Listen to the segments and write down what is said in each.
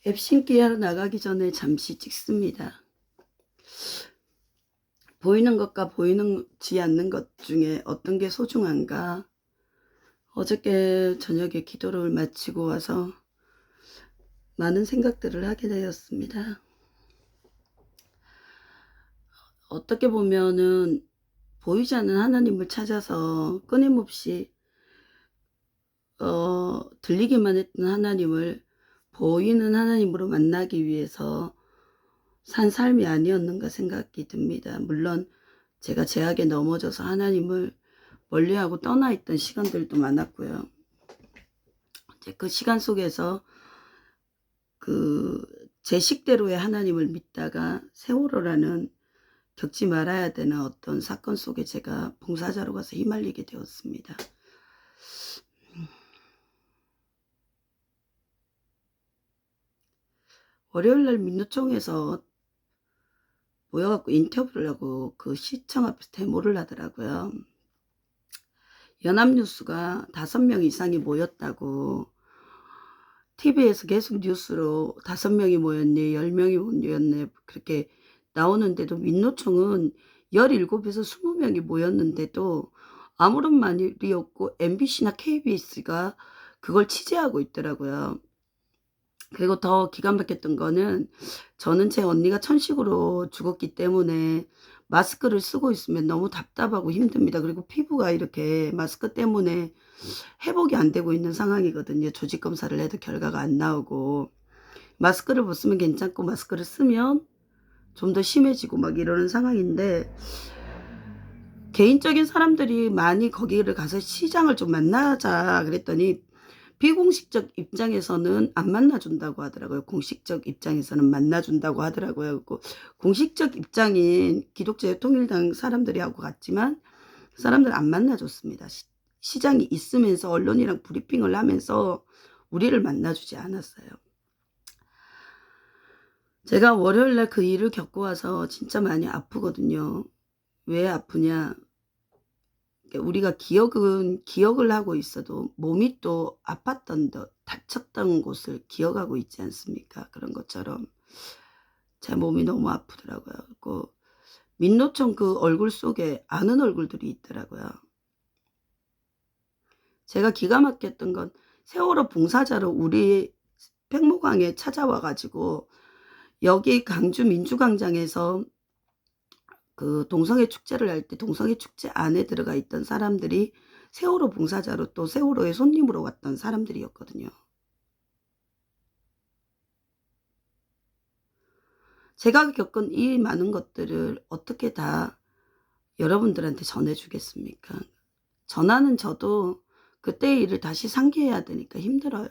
앱 신기하러 나가기 전에 잠시 찍습니다. 보이는 것과 보이지 않는 것 중에 어떤 게 소중한가? 어저께 저녁에 기도를 마치고 와서 많은 생각들을 하게 되었습니다. 어떻게 보면은 보이지 않는 하나님을 찾아서 끊임없이 들리기만 했던 하나님을 보이는 하나님으로 만나기 위해서 산 삶이 아니었는가 생각이 듭니다. 물론 제가 제약에 넘어져서 하나님을 멀리하고 떠나 있던 시간들도 많았고요. 그 시간 속에서 제 식대로의 하나님을 믿다가 세월호라는 겪지 말아야 되는 어떤 사건 속에 제가 봉사자로 가서 휘말리게 되었습니다. 월요일날 민노총에서 모여갖고 인터뷰를 하고 그 시청 앞에서 데모를 하더라고요. 연합뉴스가 5명 이상이 모였다고 TV에서 계속 뉴스로 5명이 모였네, 10명이 모였네 그렇게 나오는데도 민노총은 17에서 20명이 모였는데도 아무런 말이 없고 MBC나 KBS가 그걸 취재하고 있더라고요. 그리고 더 기가 막혔던 거는 저는 제 언니가 천식으로 죽었기 때문에 마스크를 쓰고 있으면 너무 답답하고 힘듭니다. 그리고 피부가 이렇게 마스크 때문에 회복이 안 되고 있는 상황이거든요. 조직 검사를 해도 결과가 안 나오고 마스크를 벗으면 괜찮고 마스크를 쓰면 좀 더 심해지고 막 이러는 상황인데 개인적인 사람들이 많이 거기를 가서 시장을 좀 만나자 그랬더니 비공식적 입장에서는 안 만나준다고 하더라고요. 공식적 입장에서는 만나준다고 하더라고요. 공식적 입장인 기독자유통일당 사람들이 하고 갔지만 그 사람들 안 만나줬습니다. 시장이 있으면서 언론이랑 브리핑을 하면서 우리를 만나주지 않았어요. 제가 월요일날 그 일을 겪고 와서 진짜 많이 아프거든요. 왜 아프냐? 우리가 기억을 하고 있어도 몸이 또 아팠던 다쳤던 곳을 기억하고 있지 않습니까? 그런 것처럼 제 몸이 너무 아프더라고요. 그리고 민노총 그 얼굴 속에 아는 얼굴들이 있더라고요. 제가 기가 막혔던 건 세월호 봉사자로 우리 팽목항에 찾아와가지고 여기 강주 민주광장에서 그 동성애 축제를 할 때 동성애 축제 안에 들어가 있던 사람들이 세월호 봉사자로 또 세월호의 손님으로 왔던 사람들이었거든요. 제가 겪은 이 많은 것들을 어떻게 다 여러분들한테 전해주겠습니까? 전하는 저도 그때의 일을 다시 상기해야 되니까 힘들어요.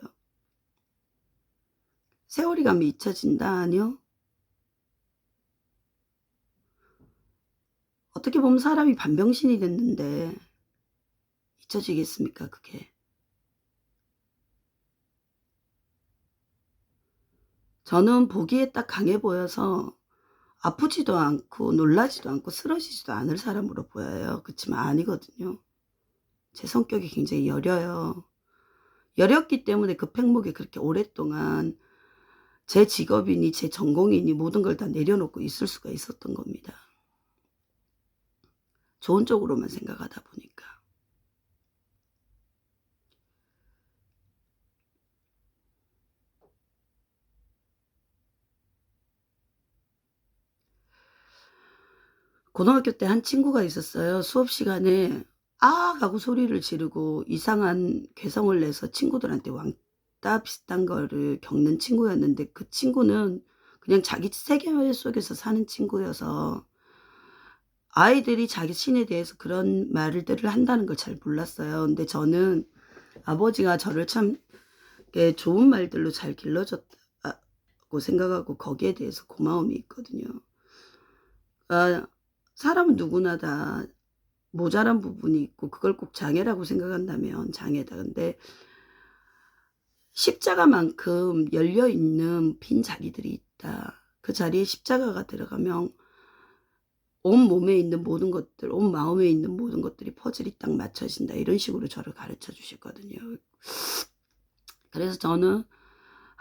세월이 가면 잊혀진다? 아니요. 어떻게 보면 사람이 반병신이 됐는데 잊혀지겠습니까, 그게? 저는 보기에 딱 강해 보여서 아프지도 않고 놀라지도 않고 쓰러지지도 않을 사람으로 보여요. 그렇지만 아니거든요. 제 성격이 굉장히 여려요. 여렸기 때문에 그 팽목에 그렇게 오랫동안 제 직업이니 제 전공이니 모든 걸 다 내려놓고 있을 수가 있었던 겁니다. 좋은 쪽으로만 생각하다 보니까. 고등학교 때 한 친구가 있었어요. 수업 시간에 아 하고 소리를 지르고 이상한 괴성을 내서 친구들한테 왕따 비슷한 거를 겪는 친구였는데 그 친구는 그냥 자기 세계 속에서 사는 친구여서 아이들이 자기 신에 대해서 그런 말들을 한다는 걸 잘 몰랐어요. 근데 저는 아버지가 저를 참 좋은 말들로 잘 길러줬다고 생각하고 거기에 대해서 고마움이 있거든요. 사람은 누구나 다 모자란 부분이 있고 그걸 꼭 장애라고 생각한다면 장애다. 근데 십자가만큼 열려있는 빈 자리들이 있다. 그 자리에 십자가가 들어가면 온 몸에 있는 모든 것들, 온 마음에 있는 모든 것들이 퍼즐이 딱 맞춰진다. 이런 식으로 저를 가르쳐 주셨거든요. 그래서 저는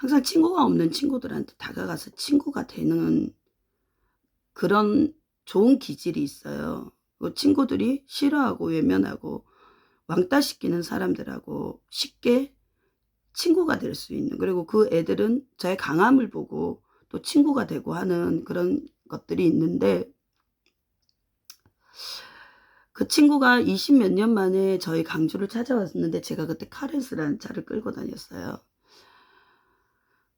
항상 친구가 없는 친구들한테 다가가서 친구가 되는 그런 좋은 기질이 있어요. 그 친구들이 싫어하고 외면하고 왕따시키는 사람들하고 쉽게 친구가 될 수 있는, 그리고 그 애들은 저의 강함을 보고 또 친구가 되고 하는 그런 것들이 있는데, 그 친구가 20 몇 년 만에 저희 강주를 찾아왔는데 제가 그때 카렌스라는 차를 끌고 다녔어요.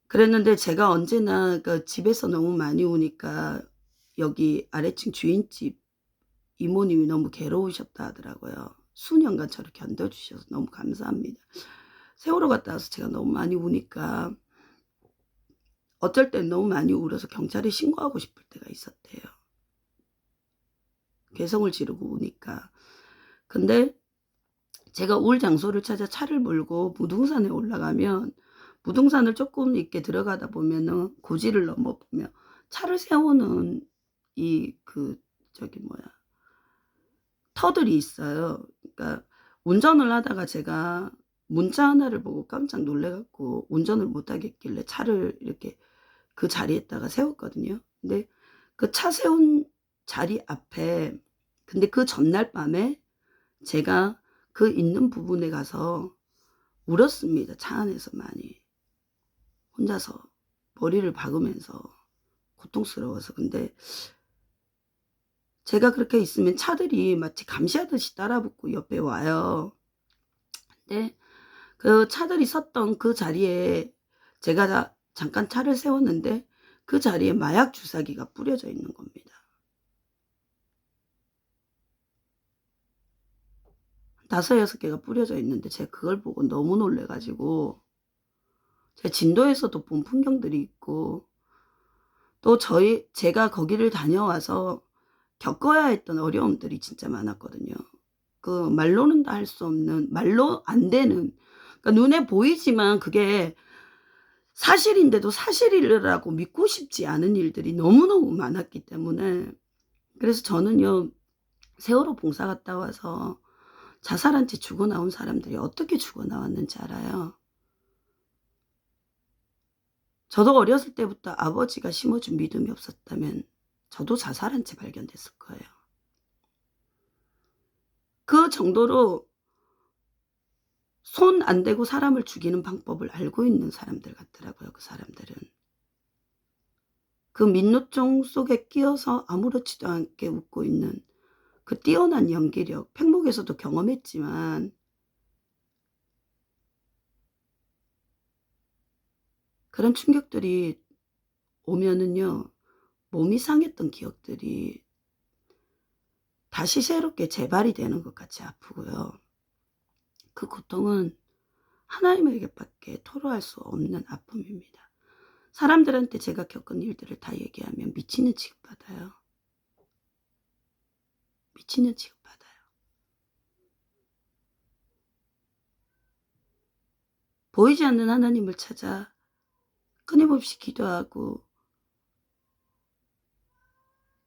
그랬는데 제가 언제나 그 집에서 너무 많이 오니까 여기 아래층 주인집 이모님이 너무 괴로우셨다 하더라고요. 수년간 저를 견뎌주셔서 너무 감사합니다. 세월호 갔다 와서 제가 너무 많이 우니까 어쩔 땐 너무 많이 울어서 경찰에 신고하고 싶을 때가 있었대요. 괴성을 지르고 우니까. 근데 제가 울 장소를 찾아 차를 몰고 무등산에 올라가면, 무등산을 조금 이렇게 들어가다 보면은 고지를 넘어보면 차를 세우는 저기 뭐야, 터들이 있어요. 그러니까 운전을 하다가 제가 문자 하나를 보고 깜짝 놀래 갖고 운전을 못 하겠길래 차를 이렇게 그 자리에다가 세웠거든요. 근데 그 차 세운 자리 앞에, 근데 그 전날 밤에 제가 그 있는 부분에 가서 울었습니다. 차 안에서 많이. 혼자서 머리를 박으면서 고통스러워서. 근데 제가 그렇게 있으면 차들이 마치 감시하듯이 따라붙고 옆에 와요. 근데 그 차들이 섰던 그 자리에 제가 잠깐 차를 세웠는데 그 자리에 마약 주사기가 뿌려져 있는 겁니다. 5, 6개가 뿌려져 있는데 제가 그걸 보고 너무 놀래 가지고, 제가 진도에서도 본 풍경들이 있고 또 제가 거기를 다녀와서 겪어야 했던 어려움들이 진짜 많았거든요. 그 말로는 다 할 수 없는, 말로 안 되는, 그러니까 눈에 보이지만 그게 사실인데도 사실이라고 믿고 싶지 않은 일들이 너무너무 많았기 때문에, 그래서 저는요, 세월호 봉사 갔다 와서 자살한 채 죽어 나온 사람들이 어떻게 죽어 나왔는지 알아요. 저도 어렸을 때부터 아버지가 심어준 믿음이 없었다면 저도 자살한 채 발견됐을 거예요. 그 정도로 손 안 대고 사람을 죽이는 방법을 알고 있는 사람들 같더라고요. 그 사람들은. 그 민노총 속에 끼어서 아무렇지도 않게 웃고 있는 그 뛰어난 연기력, 팽목에서도 경험했지만 그런 충격들이 오면은요, 몸이 상했던 기억들이 다시 새롭게 재발이 되는 것 같이 아프고요. 그 고통은 하나님에게밖에 토로할 수 없는 아픔입니다. 사람들한테 제가 겪은 일들을 다 얘기하면 미치는 취급받아요. 미치는 취급받아요. 보이지 않는 하나님을 찾아 끊임없이 기도하고,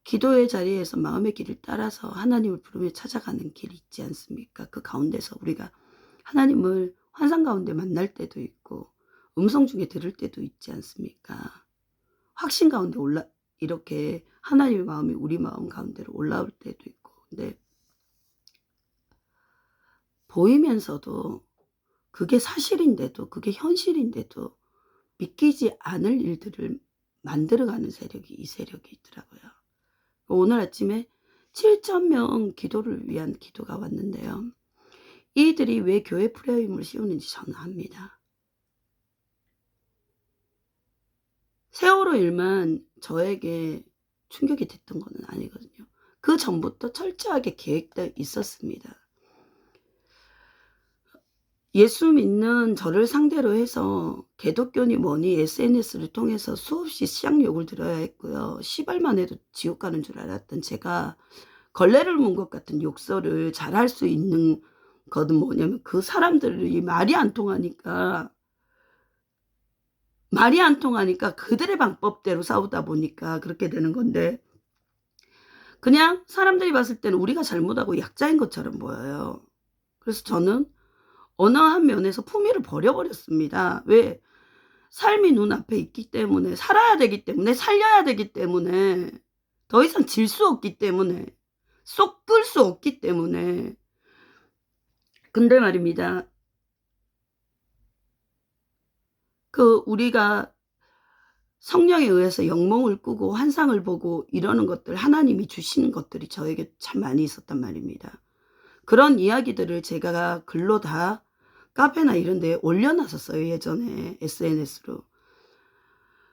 기도의 자리에서 마음의 길을 따라서 하나님을 부르며 찾아가는 길이 있지 않습니까? 그 가운데서 우리가 하나님을 환상 가운데 만날 때도 있고 음성 중에 들을 때도 있지 않습니까? 확신 가운데 이렇게 하나님의 마음이 우리 마음 가운데로 올라올 때도 있고. 근데 보이면서도 그게 사실인데도, 그게 현실인데도 믿기지 않을 일들을 만들어가는 세력이, 이 세력이 있더라고요. 오늘 아침에 7,000명 기도를 위한 기도가 왔는데요. 이들이 왜 교회 프레임을 씌우는지 저는 압니다. 세월호 일만 저에게 충격이 됐던 건 아니거든요. 그 전부터 철저하게 계획되어 있었습니다. 예수 믿는 저를 상대로 해서 개독교니 뭐니 SNS를 통해서 수없이 시향욕을 들어야 했고요. 시발만 해도 지옥 가는 줄 알았던 제가 걸레를 문 것 같은 욕설을 잘할 수 있는 것은 뭐냐면, 그 사람들이 말이 안 통하니까 그들의 방법대로 싸우다 보니까 그렇게 되는 건데, 그냥 사람들이 봤을 때는 우리가 잘못하고 약자인 것처럼 보여요. 그래서 저는 어느 한 면에서 품위를 버려버렸습니다. 왜? 삶이 눈앞에 있기 때문에, 살아야 되기 때문에, 살려야 되기 때문에, 더 이상 질 수 없기 때문에, 쏙 끌 수 없기 때문에. 근데 말입니다. 우리가 성령에 의해서 영몽을 꾸고 환상을 보고 이러는 것들, 하나님이 주시는 것들이 저에게 참 많이 있었단 말입니다. 그런 이야기들을 제가 글로 다 카페나 이런 데에 올려놨었어요. 예전에 SNS로.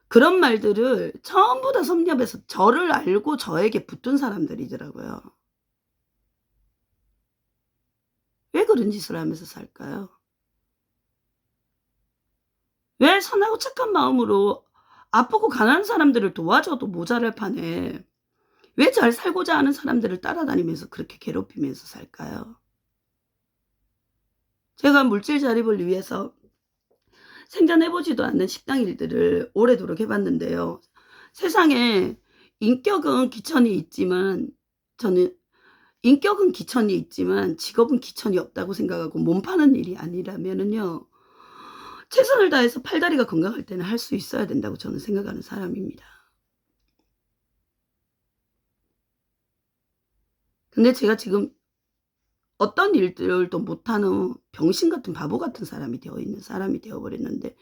그런 말들을 전부 다 섭렵해서 저를 알고 저에게 붙은 사람들이더라고요. 왜 그런 짓을 하면서 살까요? 왜 선하고 착한 마음으로 아프고 가난한 사람들을 도와줘도 모자랄 판에 왜 잘 살고자 하는 사람들을 따라다니면서 그렇게 괴롭히면서 살까요? 제가 물질 자립을 위해서 생전해보지도 않는 식당 일들을 오래도록 해봤는데요. 세상에 인격은 기천이 있지만, 저는 인격은 기천이 있지만 직업은 기천이 없다고 생각하고, 몸 파는 일이 아니라면은요, 최선을 다해서 팔다리가 건강할 때는 할 수 있어야 된다고 저는 생각하는 사람입니다. 근데 제가 지금 어떤 일들도 못하는 병신 같은 바보 같은 사람이 되어버렸는데,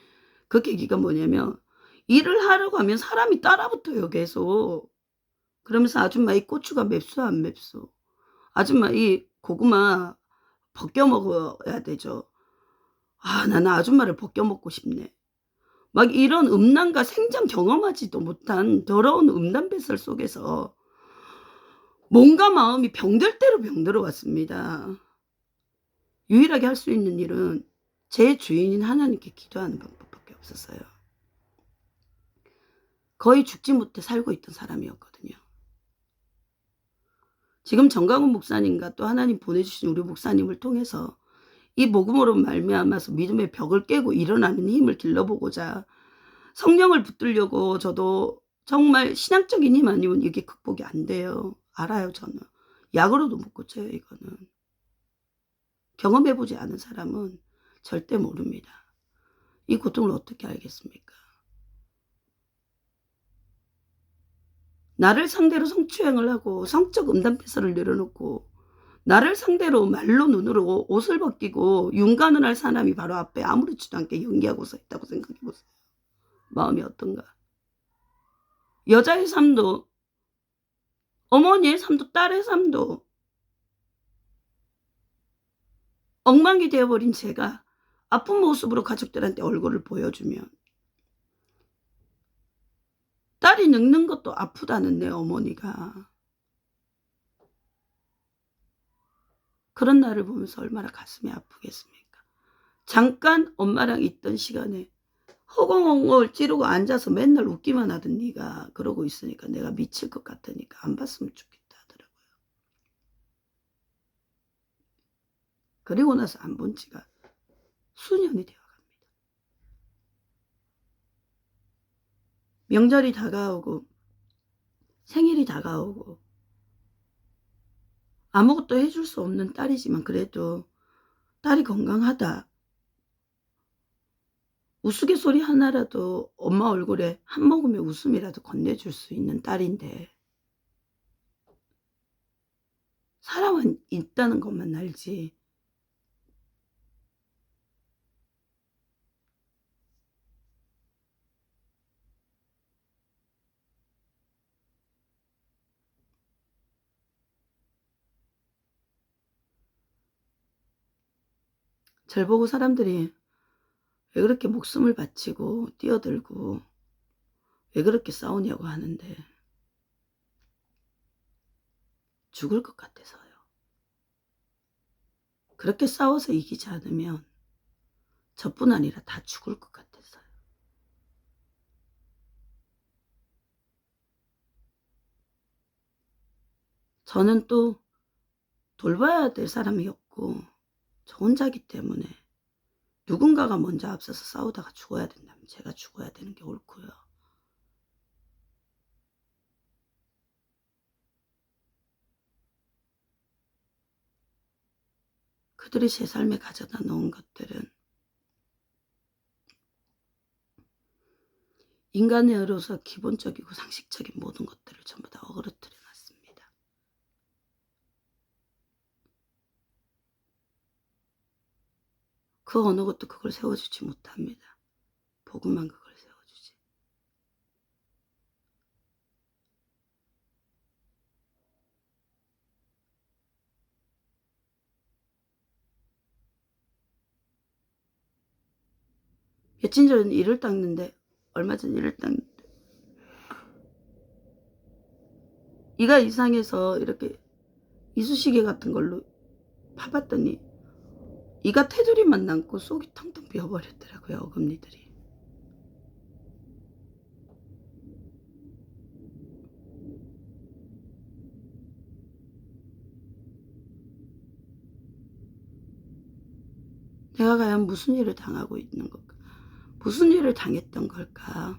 그 계기가 뭐냐면, 일을 하려고 하면 사람이 따라붙어요, 계속. 그러면서 "아줌마 이 고추가 맵소 안 맵소?" "아줌마 이 고구마 벗겨 먹어야 되죠." "아 나는 아줌마를 벗겨 먹고 싶네." 막 이런 음란과 생전 경험하지도 못한 더러운 음란배설 속에서 몸과 마음이 병들 대로 병들어 왔습니다. 유일하게 할 수 있는 일은 제 주인인 하나님께 기도하는 방법밖에 없었어요. 거의 죽지 못해 살고 있던 사람이었거든요. 지금 정강훈 목사님과 또 하나님 보내주신 우리 목사님을 통해서 이 복음으로 말미암아서 믿음의 벽을 깨고 일어나는 힘을 길러보고자 성령을 붙들려고, 저도 정말 신앙적인 힘 아니면 이게 극복이 안 돼요. 알아요, 저는. 약으로도 못 고쳐요, 이거는. 경험해보지 않은 사람은 절대 모릅니다. 이 고통을 어떻게 알겠습니까? 나를 상대로 성추행을 하고 성적 음란패설을 늘어놓고, 나를 상대로 말로 눈으로 옷을 벗기고 윤곽을 할 사람이 바로 앞에 아무렇지도 않게 연기하고 서 있다고 생각해보세요. 마음이 어떤가? 여자의 삶도, 어머니의 삶도, 딸의 삶도 엉망이 되어버린 제가 아픈 모습으로 가족들한테 얼굴을 보여주면, 딸이 늙는 것도 아프다는 내 어머니가 그런 나를 보면서 얼마나 가슴이 아프겠습니까? 잠깐 엄마랑 있던 시간에 허공을 찌르고 앉아서 맨날 웃기만 하던 네가 그러고 있으니까 내가 미칠 것 같으니까 안 봤으면 좋겠다 하더라고요. 그리고 나서 안 본 지가 수년이 되어갑니다. 명절이 다가오고 생일이 다가오고 아무것도 해줄 수 없는 딸이지만 그래도 딸이 건강하다, 우스갯소리 하나라도 엄마 얼굴에 한 모금의 웃음이라도 건네줄 수 있는 딸인데, 사람은 있다는 것만 알지 절 보고 사람들이 왜 그렇게 목숨을 바치고 뛰어들고 왜 그렇게 싸우냐고 하는데, 죽을 것 같아서요. 그렇게 싸워서 이기지 않으면 저뿐 아니라 다 죽을 것 같아서요. 저는 또 돌봐야 될 사람이 없고 저 혼자기 때문에, 누군가가 먼저 앞서서 싸우다가 죽어야 된다면 제가 죽어야 되는 게 옳고요. 그들이 제 삶에 가져다 놓은 것들은 인간으로서 기본적이고 상식적인 모든 것들을 전부 다 어그러뜨려 놨습니다. 그 어느 것도 그걸 세워주지 못합니다. 복음만 그걸 세워주지. 며칠 전 이를 닦는데, 얼마 전 이를 닦는데 이가 이상해서 이렇게 이쑤시개 같은 걸로 파봤더니 이가 테두리만 남고 속이 텅텅 비어버렸더라고요. 어금니들이. 내가 과연 무슨 일을 당하고 있는 걸까? 무슨 일을 당했던 걸까?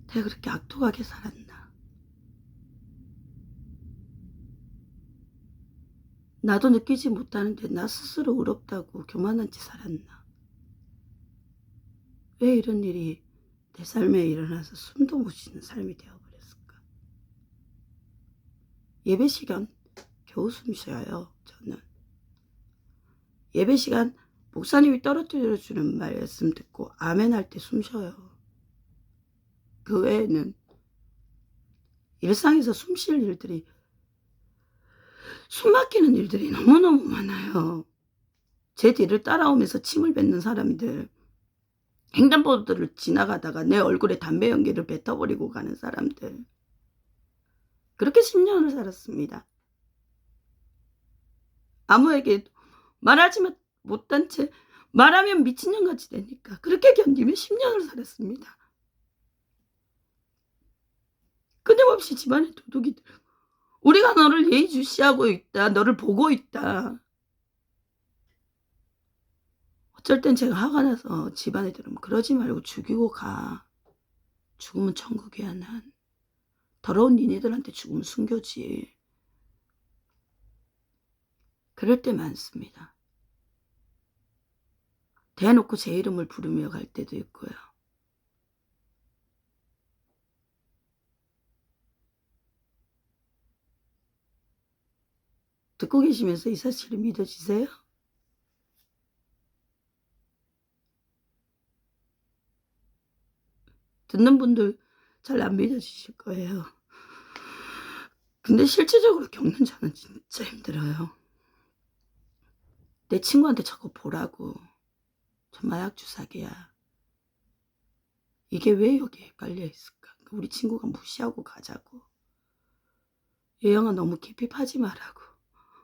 내가 그렇게 악독하게 살았나? 나도 느끼지 못하는데 나 스스로 의롭다고 교만한 채 살았나? 왜 이런 일이 내 삶에 일어나서 숨도 못 쉬는 삶이 되어버렸을까? 예배 시간 겨우 숨 쉬어요. 저는 예배 시간 목사님이 떨어뜨려 주는 말씀 듣고 아멘 할 때 숨 쉬어요. 그 외에는 일상에서 숨 쉴 일들이, 숨 막히는 일들이 너무너무 많아요. 제 뒤를 따라오면서 침을 뱉는 사람들, 횡단보도를 지나가다가 내 얼굴에 담배 연기를 뱉어버리고 가는 사람들. 그렇게 10년을 살았습니다. 아무에게 말하지 못한 채 말하면 미친년같이 되니까 그렇게 견디며 10년을 살았습니다. 끊임없이 집안에 도둑이 들고, 우리가 너를 예의주시하고 있다, 너를 보고 있다. 어쩔 땐 제가 화가 나서 집안에 들으면 그러지 말고 죽이고 가. 죽으면 천국이야. 난 더러운 니네들한테 죽으면 순교지. 그럴 때 많습니다. 대놓고 제 이름을 부르며 갈 때도 있고요. 듣고 계시면서 이 사실을 믿어지세요? 듣는 분들 잘 안 믿어지실 거예요. 근데 실질적으로 겪는 저는 진짜 힘들어요. 내 친구한테 저거 보라고. 저 마약 주사기야. 이게 왜 여기에 깔려 있을까? 우리 친구가 무시하고 가자고. 예영아 너무 깊이 파지 말라고.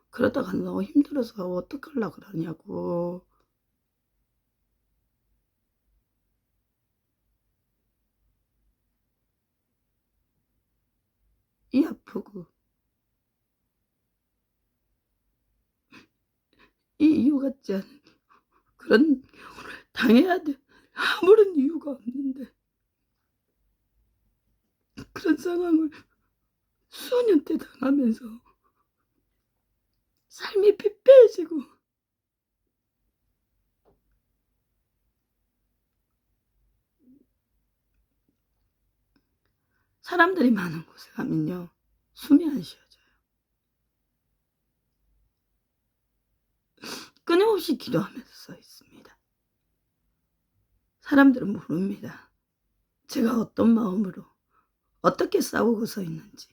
그러다가 너무 힘들어서 어떡하려고 그러냐고. 이 아프고 이 이유 같지 않은 그런 경우를 당해야 돼. 아무런 이유가 없는데 그런 상황을 수년째 당하면서 삶이 피폐해지고 사람들이 많은 곳에 가면요 숨이 안 쉬어져요. 끊임없이 기도하면서 써 있습니다. 사람들은 모릅니다. 제가 어떤 마음으로 어떻게 싸우고 서 있는지.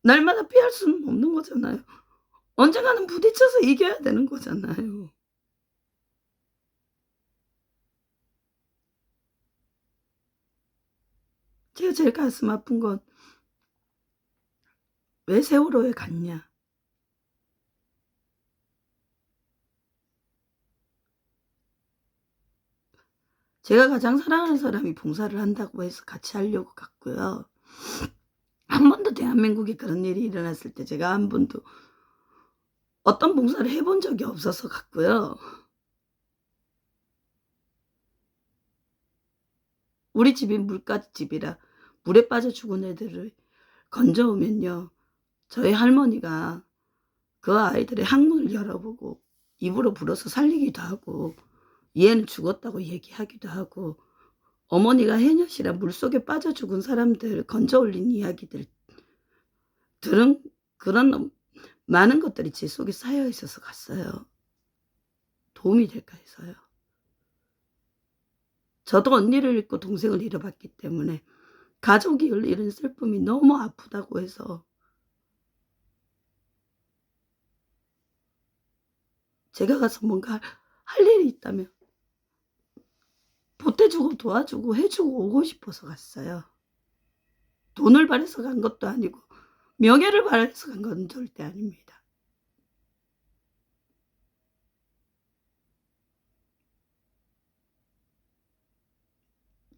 날마다 피할 수는 없는 거잖아요. 언젠가는 부딪혀서 이겨야 되는 거잖아요. 제가 제일 가슴 아픈 건 왜 세월호에 갔냐. 제가 가장 사랑하는 사람이 봉사를 한다고 해서 같이 하려고 갔고요. 한 번도 대한민국에 그런 일이 일어났을 때 제가 한 번도 어떤 봉사를 해본 적이 없어서 갔고요. 우리 집이 물가집이라 물에 빠져 죽은 애들을 건져오면요. 저희 할머니가 그 아이들의 항문을 열어보고 입으로 불어서 살리기도 하고 얘는 죽었다고 얘기하기도 하고 어머니가 해녀시라 물속에 빠져 죽은 사람들 건져 올린 이야기들 들은 그런 많은 것들이 제 속에 쌓여 있어서 갔어요. 도움이 될까 해서요. 저도 언니를 잃고 동생을 잃어봤기 때문에 가족이 잃은 슬픔이 너무 아프다고 해서 제가 가서 뭔가 할 일이 있다면 보태주고 도와주고 해주고 오고 싶어서 갔어요. 돈을 바래서 간 것도 아니고 명예를 바래서 간 건 절대 아닙니다.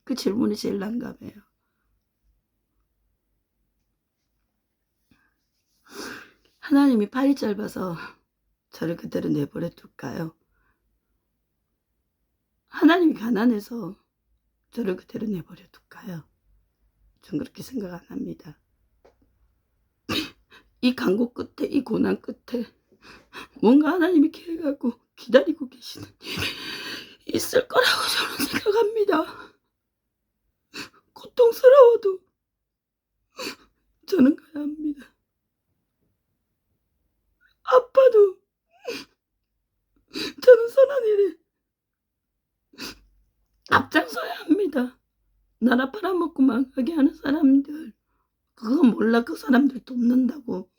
그 질문이 제일 난감해요. 하나님이 팔이 짧아서 저를 그대로 내버려 둘까요? 하나님이 가난해서 저를 그대로 내버려 둘까요? 전 그렇게 생각 안 합니다. 이 강고 끝에, 이 고난 끝에 뭔가 하나님이 계획하고 기다리고 계시는 일이 있을 거라고 저는 생각합니다. 고통스러워도 저는 가야 합니다. 아파도 저는 선한 일에 앞장서야 합니다. 나라 팔아먹고 망하게 하는 사람들, 그건 몰라. 그 사람들 돕는다고.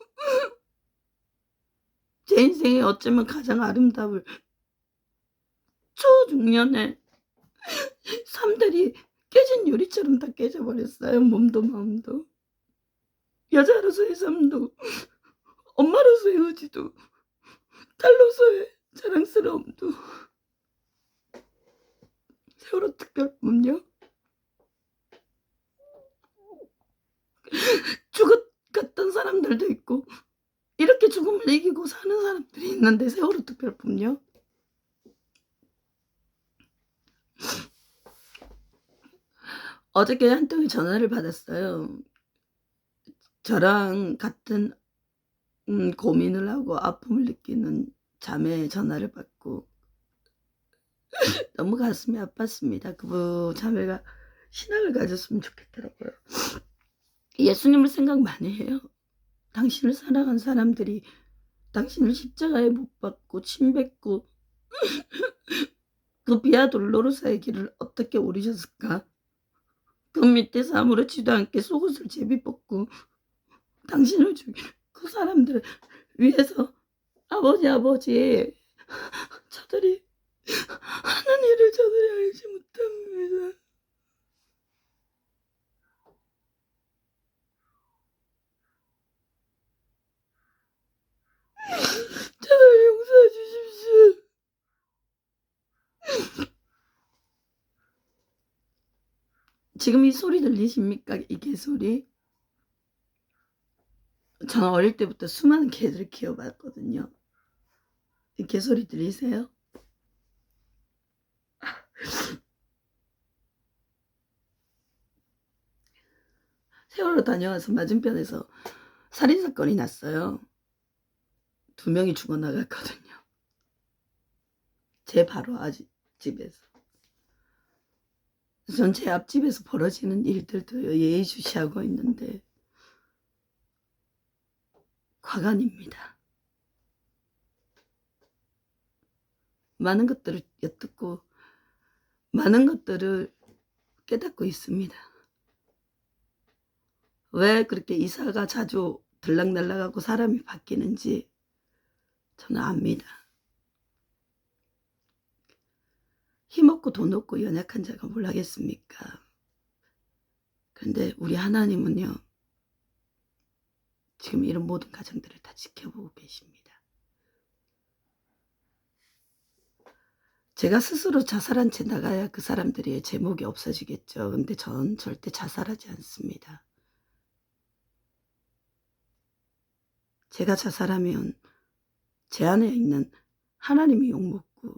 제 인생에 어쩌면 가장 아름다울 초중년의 삶들이 깨진 유리처럼 다 깨져버렸어요. 몸도 마음도. 여자로서의 삶도, 엄마로서의 의지도, 딸로서의 자랑스러움도. 세월호 특별법은요, 죽어갔던 사람들도 있고 이렇게 죽음을 이기고 사는 사람들이 있는데, 세월호 특별법은요. 어저께 한 통의 전화를 받았어요. 저랑 같은 고민을 하고 아픔을 느끼는 자매의 전화를 받고 너무 가슴이 아팠습니다. 그 자매가 신앙을 가졌으면 좋겠더라고요. 예수님을 생각 많이 해요. 당신을 사랑한 사람들이 당신을 십자가에 못 박고 침 뱉고 그 비아 돌로로사의 길을 어떻게 오르셨을까? 그 밑에서 아무렇지도 않게 속옷을 제비 뽑고 당신을 죽인 그 사람들을 위해서 아버지 저들이 하는 일을 저들이 알지 못합니다. 저들 용서해 주십시오. 지금 이 소리 들리십니까? 이 개소리. 저는 어릴 때부터 수많은 개들을 키워봤거든요. 이 개소리 들리세요? 세월호 다녀와서 맞은편에서 살인사건이 났어요. 2명이 죽어나갔거든요. 제 바로 앞집에서. 전 제 앞집에서 벌어지는 일들도 예의주시하고 있는데 과간입니다. 많은 것들을 엿듣고 많은 것들을 깨닫고 있습니다. 왜 그렇게 이사가 자주 들락날락하고 사람이 바뀌는지 저는 압니다. 힘없고 돈 없고 연약한 자가 뭘 하겠습니까? 그런데 우리 하나님은요, 지금 이런 모든 가정들을 다 지켜보고 계십니다. 제가 스스로 자살한 채 나가야 그 사람들의 제목이 없어지겠죠. 근데 전 절대 자살하지 않습니다. 제가 자살하면 제 안에 있는 하나님이 욕먹고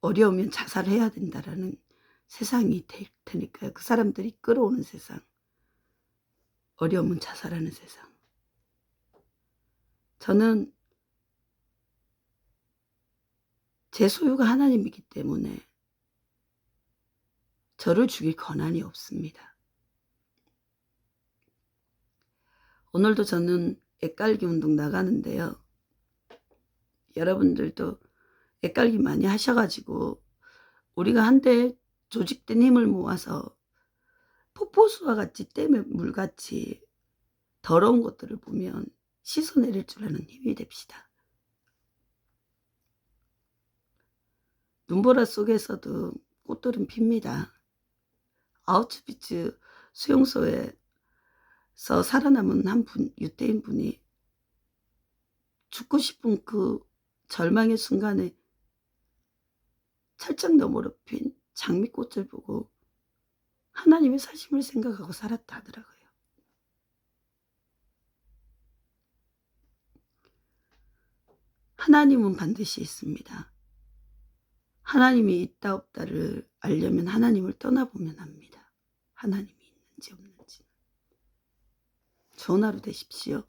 어려우면 자살해야 된다라는 세상이 될 테니까요. 그 사람들이 끌어오는 세상. 어려우면 자살하는 세상. 저는 제 소유가 하나님이기 때문에 저를 죽일 권한이 없습니다. 오늘도 저는 엇갈기 운동 나가는데요. 여러분들도 엇갈기 많이 하셔가지고 우리가 한데 조직된 힘을 모아서 폭포수와 같이 댐의 물같이 더러운 것들을 보면 씻어내릴 줄 아는 힘이 됩시다. 눈보라 속에서도 꽃들은 핍니다. 아우슈비츠 수용소에서 살아남은 한 분, 유대인 분이 죽고 싶은 그 절망의 순간에 철장 너머로 핀 장미꽃을 보고 하나님의 사심을 생각하고 살았다 하더라고요. 하나님은 반드시 있습니다. 하나님이 있다 없다를 알려면 하나님을 떠나보면 합니다. 하나님이 있는지 없는지. 좋은 하루 되십시오.